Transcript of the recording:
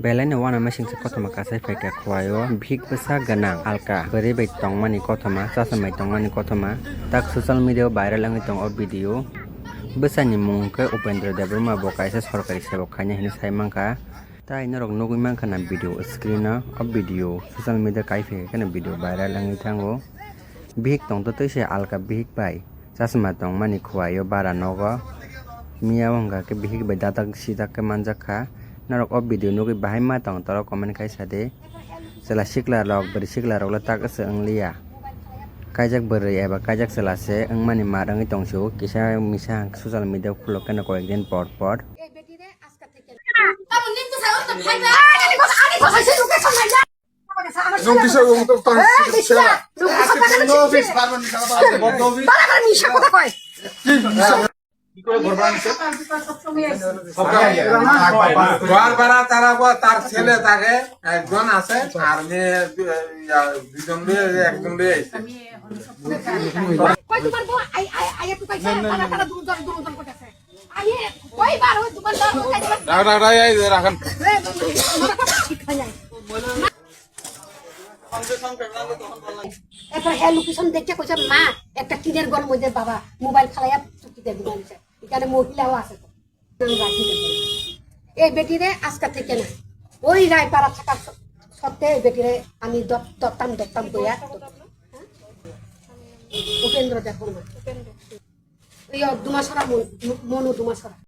Belai wana masing sa kotoma kasai feka kwayo bhik besa ganang alka beri bai tongmani kotoma sasamai tongmani kotoma tak social media viral angi tong o video besani mung ke Upendra Debruma bo kaisa sorkari sebok khanya hini saimangka tai norok nugui mangka na video screen o video social media kaife kana video viral angi thango bhik tong to se alka bhik bai sasma tongmani khwayo bara nogo miya wangka ke bhik bai datak sidak ke manjakha narok o video nugui bahai ma tong toro comment kaisa de sela sikla rok beri sikla rok la tak ase anglia kajak beri eba kajak sela se angmani marangi tongsu kisa misa social media khulok kana koyekdin por তার ছেলে থাকে একজন আছে আর মেয়ে দুজন একজন রাখেন location দেখে কইছে মা একটা টিনের ঘর মধ্যে বাবা মোবাইল খালাইয়া চুক্তিতে দিবানিছে এখানে মহিলাও আছে তো এই বেটিরে আজকে থেকে না ওই রায়পাড়া থাকার সত্ত্বে এই বেটিরে আমি দত্তাম কইয়া উপেন্দ্র দেখো ওই দুমাসরা মনু দুমাসরা